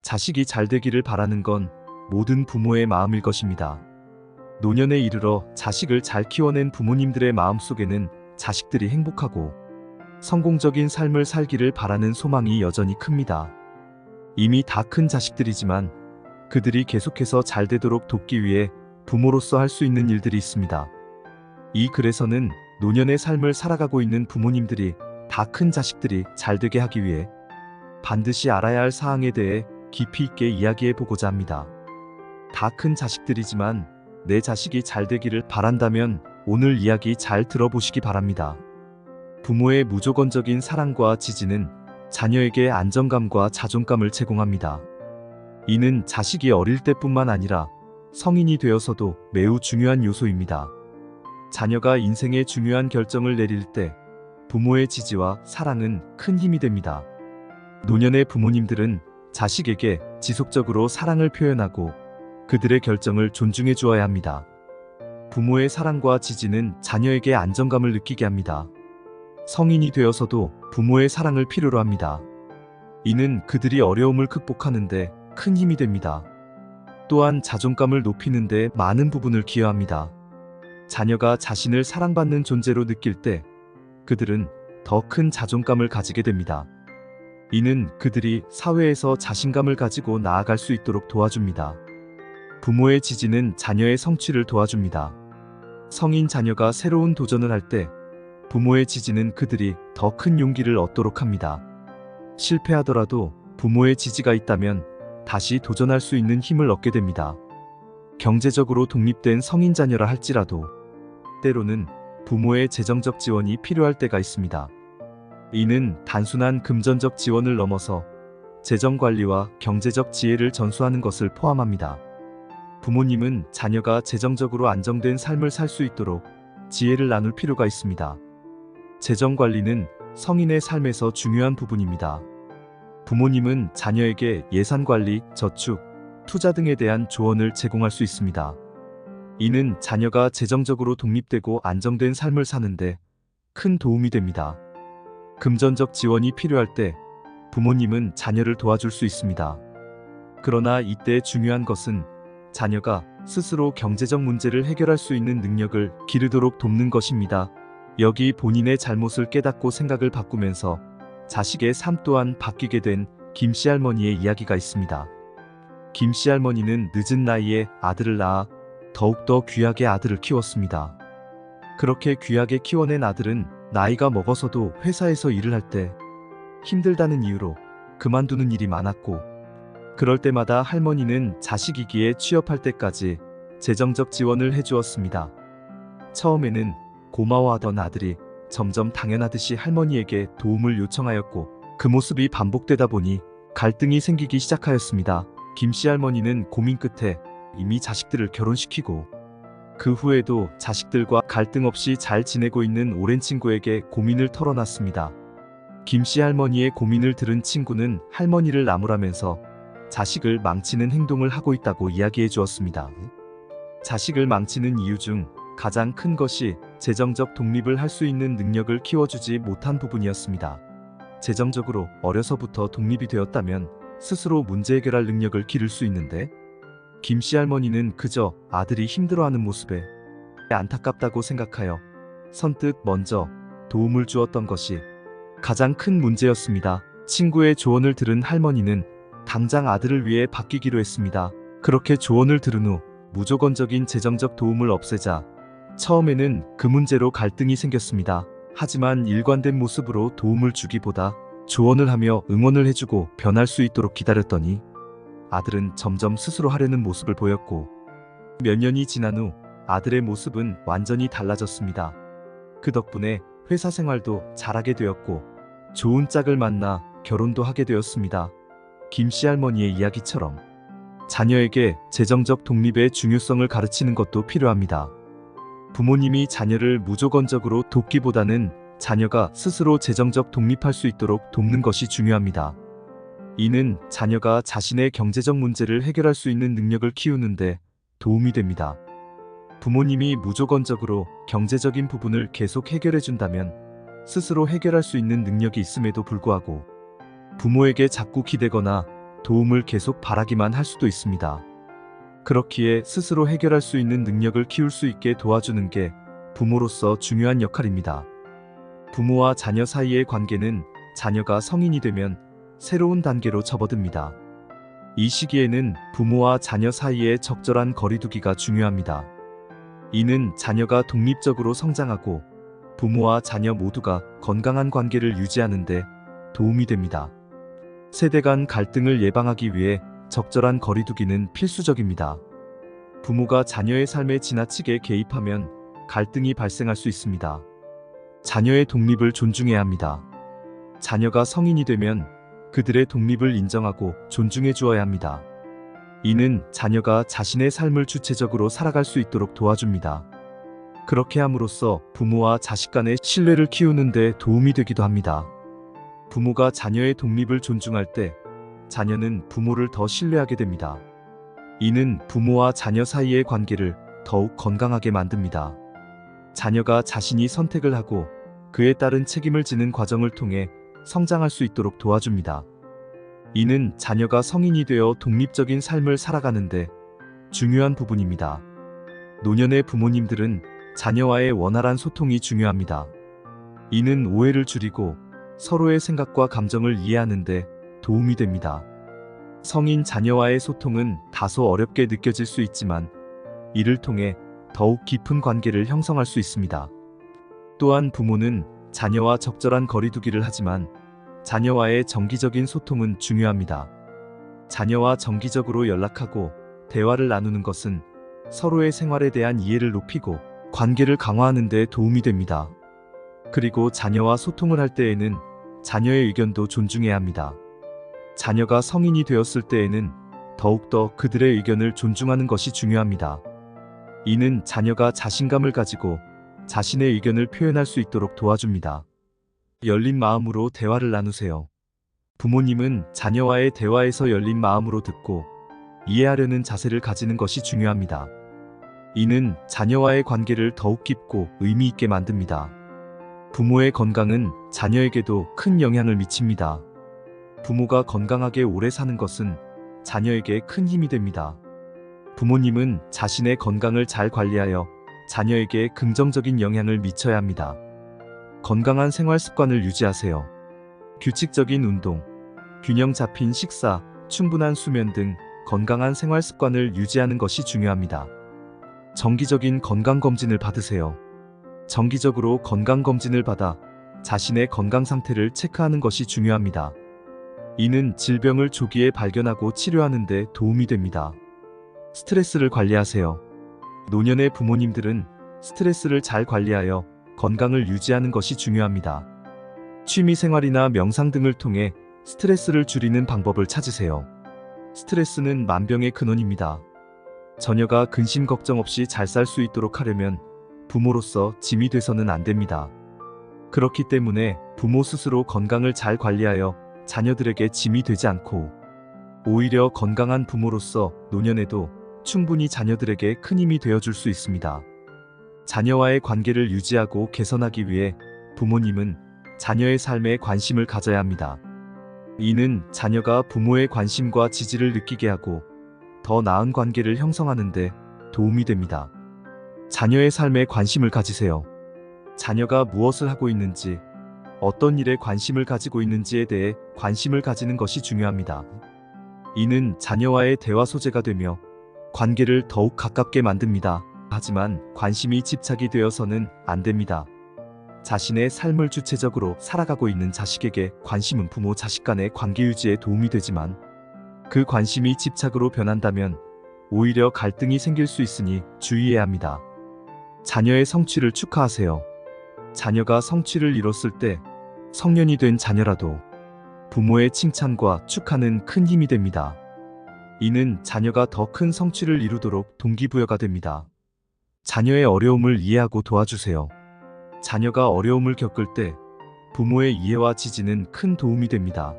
자식이 잘 되기를 바라는 건 모든 부모의 마음일 것입니다. 노년에 이르러 자식을 잘 키워낸 부모님들의 마음속에는 자식들이 행복하고 성공적인 삶을 살기를 바라는 소망이 여전히 큽니다. 이미 다 큰 자식들이지만 그들이 계속해서 잘 되도록 돕기 위해 부모로서 할 수 있는 일들이 있습니다. 이 글에서는 노년의 삶을 살아가고 있는 부모님들이 다 큰 자식들이 잘 되게 하기 위해 반드시 알아야 할 사항에 대해 깊이 있게 이야기해 보고자 합니다. 다 큰 자식들이지만 내 자식이 잘 되기를 바란다면 오늘 이야기 잘 들어보시기 바랍니다. 부모의 무조건적인 사랑과 지지는 자녀에게 안정감과 자존감을 제공합니다. 이는 자식이 어릴 때뿐만 아니라 성인이 되어서도 매우 중요한 요소입니다. 자녀가 인생의 중요한 결정을 내릴 때 부모의 지지와 사랑은 큰 힘이 됩니다. 노년의 부모님들은 자식에게 지속적으로 사랑을 표현하고 그들의 결정을 존중해 주어야 합니다. 부모의 사랑과 지지는 자녀에게 안정감을 느끼게 합니다. 성인이 되어서도 부모의 사랑을 필요로 합니다. 이는 그들이 어려움을 극복하는 데 큰 힘이 됩니다. 또한 자존감을 높이는 데 많은 부분을 기여합니다. 자녀가 자신을 사랑받는 존재로 느낄 때 그들은 더 큰 자존감을 가지게 됩니다. 이는 그들이 사회에서 자신감을 가지고 나아갈 수 있도록 도와줍니다. 부모의 지지는 자녀의 성취를 도와줍니다. 성인 자녀가 새로운 도전을 할 때 부모의 지지는 그들이 더 큰 용기를 얻도록 합니다. 실패하더라도 부모의 지지가 있다면 다시 도전할 수 있는 힘을 얻게 됩니다. 경제적으로 독립된 성인 자녀라 할지라도 때로는 부모의 재정적 지원이 필요할 때가 있습니다. 이는 단순한 금전적 지원을 넘어서 재정관리와 경제적 지혜를 전수하는 것을 포함합니다. 부모님은 자녀가 재정적으로 안정된 삶을 살 수 있도록 지혜를 나눌 필요가 있습니다. 재정관리는 성인의 삶에서 중요한 부분입니다. 부모님은 자녀에게 예산관리, 저축, 투자 등에 대한 조언을 제공할 수 있습니다. 이는 자녀가 재정적으로 독립되고 안정된 삶을 사는데 큰 도움이 됩니다. 금전적 지원이 필요할 때 부모님은 자녀를 도와줄 수 있습니다. 그러나 이때 중요한 것은 자녀가 스스로 경제적 문제를 해결할 수 있는 능력을 기르도록 돕는 것입니다. 여기 본인의 잘못을 깨닫고 생각을 바꾸면서 자식의 삶 또한 바뀌게 된 김씨 할머니의 이야기가 있습니다. 김씨 할머니는 늦은 나이에 아들을 낳아 더욱더 귀하게 아들을 키웠습니다. 그렇게 귀하게 키워낸 아들은 나이가 먹어서도 회사에서 일을 할 때 힘들다는 이유로 그만두는 일이 많았고, 그럴 때마다 할머니는 자식이기에 취업할 때까지 재정적 지원을 해주었습니다. 처음에는 고마워하던 아들이 점점 당연하듯이 할머니에게 도움을 요청하였고, 그 모습이 반복되다 보니 갈등이 생기기 시작하였습니다. 김씨 할머니는 고민 끝에 이미 자식들을 결혼시키고 그 후에도 자식들과 갈등 없이 잘 지내고 있는 오랜 친구에게 고민을 털어놨습니다. 김씨 할머니의 고민을 들은 친구는 할머니를 나무라면서 자식을 망치는 행동을 하고 있다고 이야기해 주었습니다. 자식을 망치는 이유 중 가장 큰 것이 재정적 독립을 할 수 있는 능력을 키워주지 못한 부분이었습니다. 재정적으로 어려서부터 독립이 되었다면 스스로 문제 해결할 능력을 기를 수 있는데, 김씨 할머니는 그저 아들이 힘들어하는 모습에 안타깝다고 생각하여 선뜻 먼저 도움을 주었던 것이 가장 큰 문제였습니다. 친구의 조언을 들은 할머니는 당장 아들을 위해 바뀌기로 했습니다. 그렇게 조언을 들은 후 무조건적인 재정적 도움을 없애자 처음에는 그 문제로 갈등이 생겼습니다. 하지만 일관된 모습으로 도움을 주기보다 조언을 하며 응원을 해주고 변할 수 있도록 기다렸더니 아들은 점점 스스로 하려는 모습을 보였고, 몇 년이 지난 후 아들의 모습은 완전히 달라졌습니다. 그 덕분에 회사 생활도 잘하게 되었고 좋은 짝을 만나 결혼도 하게 되었습니다. 김씨 할머니의 이야기처럼 자녀에게 재정적 독립의 중요성을 가르치는 것도 필요합니다. 부모님이 자녀를 무조건적으로 돕기보다는 자녀가 스스로 재정적 독립할 수 있도록 돕는 것이 중요합니다. 이는 자녀가 자신의 경제적 문제를 해결할 수 있는 능력을 키우는데 도움이 됩니다. 부모님이 무조건적으로 경제적인 부분을 계속 해결해 준다면 스스로 해결할 수 있는 능력이 있음에도 불구하고 부모에게 자꾸 기대거나 도움을 계속 바라기만 할 수도 있습니다. 그렇기에 스스로 해결할 수 있는 능력을 키울 수 있게 도와주는 게 부모로서 중요한 역할입니다. 부모와 자녀 사이의 관계는 자녀가 성인이 되면 새로운 단계로 접어듭니다. 이 시기에는 부모와 자녀 사이의 적절한 거리두기가 중요합니다. 이는 자녀가 독립적으로 성장하고 부모와 자녀 모두가 건강한 관계를 유지하는 데 도움이 됩니다. 세대 간 갈등을 예방하기 위해 적절한 거리두기는 필수적입니다. 부모가 자녀의 삶에 지나치게 개입하면 갈등이 발생할 수 있습니다. 자녀의 독립을 존중해야 합니다. 자녀가 성인이 되면 그들의 독립을 인정하고 존중해 주어야 합니다. 이는 자녀가 자신의 삶을 주체적으로 살아갈 수 있도록 도와줍니다. 그렇게 함으로써 부모와 자식 간의 신뢰를 키우는 데 도움이 되기도 합니다. 부모가 자녀의 독립을 존중할 때 자녀는 부모를 더 신뢰하게 됩니다. 이는 부모와 자녀 사이의 관계를 더욱 건강하게 만듭니다. 자녀가 자신이 선택을 하고 그에 따른 책임을 지는 과정을 통해 성장할 수 있도록 도와줍니다. 이는 자녀가 성인이 되어 독립적인 삶을 살아가는데 중요한 부분입니다. 노년의 부모님들은 자녀와의 원활한 소통이 중요합니다. 이는 오해를 줄이고 서로의 생각과 감정을 이해하는 데 도움이 됩니다. 성인 자녀와의 소통은 다소 어렵게 느껴질 수 있지만 이를 통해 더욱 깊은 관계를 형성할 수 있습니다. 또한 부모는 자녀와 적절한 거리두기를 하지만 자녀와의 정기적인 소통은 중요합니다. 자녀와 정기적으로 연락하고 대화를 나누는 것은 서로의 생활에 대한 이해를 높이고 관계를 강화하는 데 도움이 됩니다. 그리고 자녀와 소통을 할 때에는 자녀의 의견도 존중해야 합니다. 자녀가 성인이 되었을 때에는 더욱더 그들의 의견을 존중하는 것이 중요합니다. 이는 자녀가 자신감을 가지고 자신의 의견을 표현할 수 있도록 도와줍니다. 열린 마음으로 대화를 나누세요. 부모님은 자녀와의 대화에서 열린 마음으로 듣고 이해하려는 자세를 가지는 것이 중요합니다. 이는 자녀와의 관계를 더욱 깊고 의미 있게 만듭니다. 부모의 건강은 자녀에게도 큰 영향을 미칩니다. 부모가 건강하게 오래 사는 것은 자녀에게 큰 힘이 됩니다. 부모님은 자신의 건강을 잘 관리하여 자녀에게 긍정적인 영향을 미쳐야 합니다. 건강한 생활 습관을 유지하세요. 규칙적인 운동, 균형 잡힌 식사, 충분한 수면 등 건강한 생활 습관을 유지하는 것이 중요합니다. 정기적인 건강검진을 받으세요. 정기적으로 건강검진을 받아 자신의 건강 상태를 체크하는 것이 중요합니다. 이는 질병을 조기에 발견하고 치료하는 데 도움이 됩니다. 스트레스를 관리하세요. 노년의 부모님들은 스트레스를 잘 관리하여 건강을 유지하는 것이 중요합니다. 취미 생활이나 명상 등을 통해 스트레스를 줄이는 방법을 찾으세요. 스트레스는 만병의 근원입니다. 자녀가 근심 걱정 없이 잘 살 수 있도록 하려면 부모로서 짐이 돼서는 안 됩니다. 그렇기 때문에 부모 스스로 건강을 잘 관리하여 자녀들에게 짐이 되지 않고 오히려 건강한 부모로서 노년에도 충분히 자녀들에게 큰 힘이 되어줄 수 있습니다. 자녀와의 관계를 유지하고 개선하기 위해 부모님은 자녀의 삶에 관심을 가져야 합니다. 이는 자녀가 부모의 관심과 지지를 느끼게 하고 더 나은 관계를 형성하는 데 도움이 됩니다. 자녀의 삶에 관심을 가지세요. 자녀가 무엇을 하고 있는지, 어떤 일에 관심을 가지고 있는지에 대해 관심을 가지는 것이 중요합니다. 이는 자녀와의 대화 소재가 되며 관계를 더욱 가깝게 만듭니다. 하지만 관심이 집착이 되어서는 안 됩니다. 자신의 삶을 주체적으로 살아가고 있는 자식에게 관심은 부모 자식 간의 관계 유지에 도움이 되지만 그 관심이 집착으로 변한다면 오히려 갈등이 생길 수 있으니 주의해야 합니다. 자녀의 성취를 축하하세요. 자녀가 성취를 이뤘을 때 성년이 된 자녀라도 부모의 칭찬과 축하는 큰 힘이 됩니다. 이는 자녀가 더 큰 성취를 이루도록 동기부여가 됩니다. 자녀의 어려움을 이해하고 도와주세요. 자녀가 어려움을 겪을 때 부모의 이해와 지지는 큰 도움이 됩니다.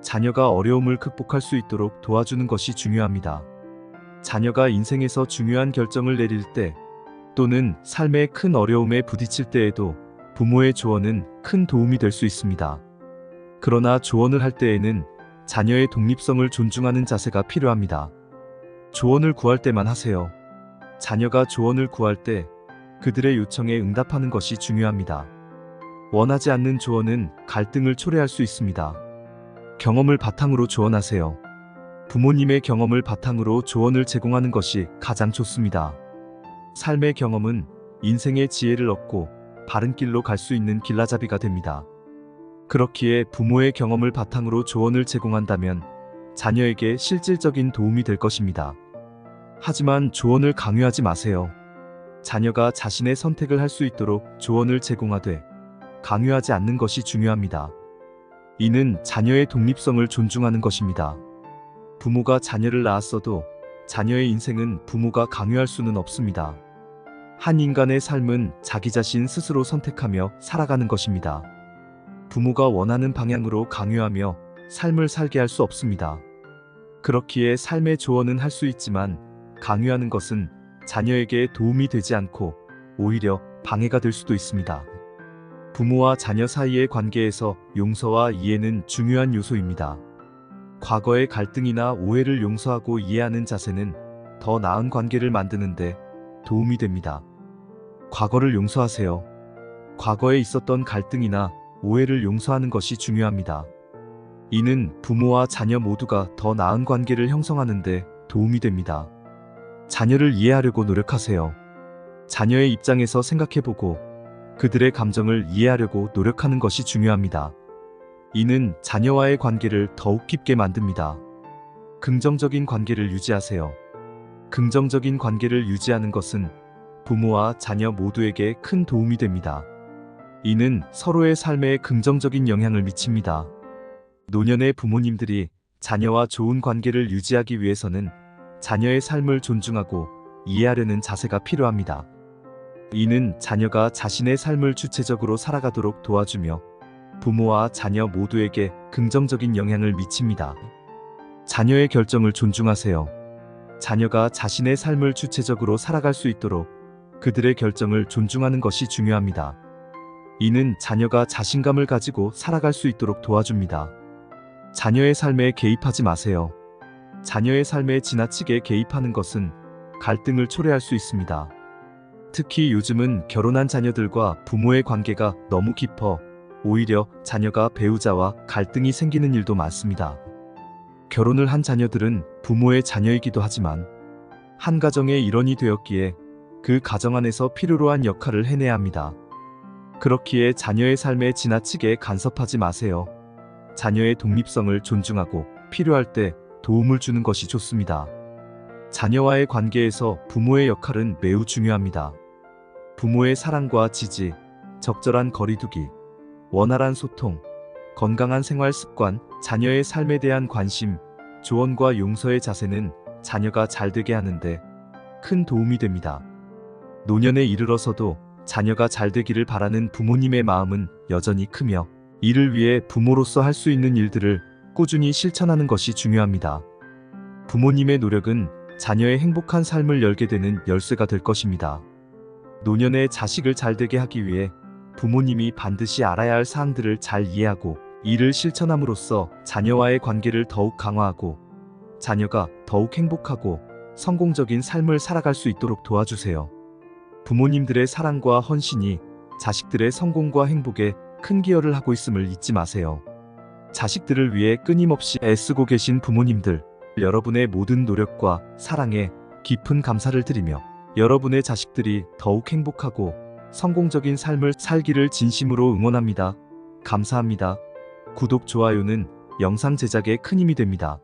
자녀가 어려움을 극복할 수 있도록 도와주는 것이 중요합니다. 자녀가 인생에서 중요한 결정을 내릴 때 또는 삶의 큰 어려움에 부딪힐 때에도 부모의 조언은 큰 도움이 될 수 있습니다. 그러나 조언을 할 때에는 자녀의 독립성을 존중하는 자세가 필요합니다. 조언을 구할 때만 하세요. 자녀가 조언을 구할 때 그들의 요청에 응답하는 것이 중요합니다. 원하지 않는 조언은 갈등을 초래할 수 있습니다. 경험을 바탕으로 조언하세요. 부모님의 경험을 바탕으로 조언을 제공하는 것이 가장 좋습니다. 삶의 경험은 인생의 지혜를 얻고 바른 길로 갈 수 있는 길라잡이가 됩니다. 그렇기에 부모의 경험을 바탕으로 조언을 제공한다면 자녀에게 실질적인 도움이 될 것입니다. 하지만 조언을 강요하지 마세요. 자녀가 자신의 선택을 할 수 있도록 조언을 제공하되 강요하지 않는 것이 중요합니다. 이는 자녀의 독립성을 존중하는 것입니다. 부모가 자녀를 낳았어도 자녀의 인생은 부모가 강요할 수는 없습니다. 한 인간의 삶은 자기 자신 스스로 선택하며 살아가는 것입니다. 부모가 원하는 방향으로 강요하며 삶을 살게 할 수 없습니다. 그렇기에 삶의 조언은 할 수 있지만 강요하는 것은 자녀에게 도움이 되지 않고 오히려 방해가 될 수도 있습니다. 부모와 자녀 사이의 관계에서 용서와 이해는 중요한 요소입니다. 과거의 갈등이나 오해를 용서하고 이해하는 자세는 더 나은 관계를 만드는데 도움이 됩니다. 과거를 용서하세요. 과거에 있었던 갈등이나 오해를 용서하는 것이 중요합니다. 이는 부모와 자녀 모두가 더 나은 관계를 형성하는데 도움이 됩니다. 자녀를 이해하려고 노력하세요. 자녀의 입장에서 생각해보고 그들의 감정을 이해하려고 노력하는 것이 중요합니다. 이는 자녀와의 관계를 더욱 깊게 만듭니다. 긍정적인 관계를 유지하세요. 긍정적인 관계를 유지하는 것은 부모와 자녀 모두에게 큰 도움이 됩니다. 이는 서로의 삶에 긍정적인 영향을 미칩니다. 노년의 부모님들이 자녀와 좋은 관계를 유지하기 위해서는 자녀의 삶을 존중하고 이해하려는 자세가 필요합니다. 이는 자녀가 자신의 삶을 주체적으로 살아가도록 도와주며 부모와 자녀 모두에게 긍정적인 영향을 미칩니다. 자녀의 결정을 존중하세요. 자녀가 자신의 삶을 주체적으로 살아갈 수 있도록 그들의 결정을 존중하는 것이 중요합니다. 이는 자녀가 자신감을 가지고 살아갈 수 있도록 도와줍니다. 자녀의 삶에 개입하지 마세요. 자녀의 삶에 지나치게 개입하는 것은 갈등을 초래할 수 있습니다. 특히 요즘은 결혼한 자녀들과 부모의 관계가 너무 깊어 오히려 자녀가 배우자와 갈등이 생기는 일도 많습니다. 결혼을 한 자녀들은 부모의 자녀이기도 하지만 한 가정의 일원이 되었기에 그 가정 안에서 필요로 한 역할을 해내야 합니다. 그렇기에 자녀의 삶에 지나치게 간섭하지 마세요. 자녀의 독립성을 존중하고 필요할 때 도움을 주는 것이 좋습니다. 자녀와의 관계에서 부모의 역할은 매우 중요합니다. 부모의 사랑과 지지, 적절한 거리두기, 원활한 소통, 건강한 생활 습관, 자녀의 삶에 대한 관심, 조언과 용서의 자세는 자녀가 잘 되게 하는데 큰 도움이 됩니다. 노년에 이르러서도 자녀가 잘 되기를 바라는 부모님의 마음은 여전히 크며 이를 위해 부모로서 할 수 있는 일들을 꾸준히 실천하는 것이 중요합니다. 부모님의 노력은 자녀의 행복한 삶을 열게 되는 열쇠가 될 것입니다. 노년에 자식을 잘 되게 하기 위해 부모님이 반드시 알아야 할 사항들을 잘 이해하고 이를 실천함으로써 자녀와의 관계를 더욱 강화하고 자녀가 더욱 행복하고 성공적인 삶을 살아갈 수 있도록 도와주세요. 부모님들의 사랑과 헌신이 자식들의 성공과 행복에 큰 기여를 하고 있음을 잊지 마세요. 자식들을 위해 끊임없이 애쓰고 계신 부모님들, 여러분의 모든 노력과 사랑에 깊은 감사를 드리며 여러분의 자식들이 더욱 행복하고 성공적인 삶을 살기를 진심으로 응원합니다. 감사합니다. 구독, 좋아요는 영상 제작에 큰 힘이 됩니다.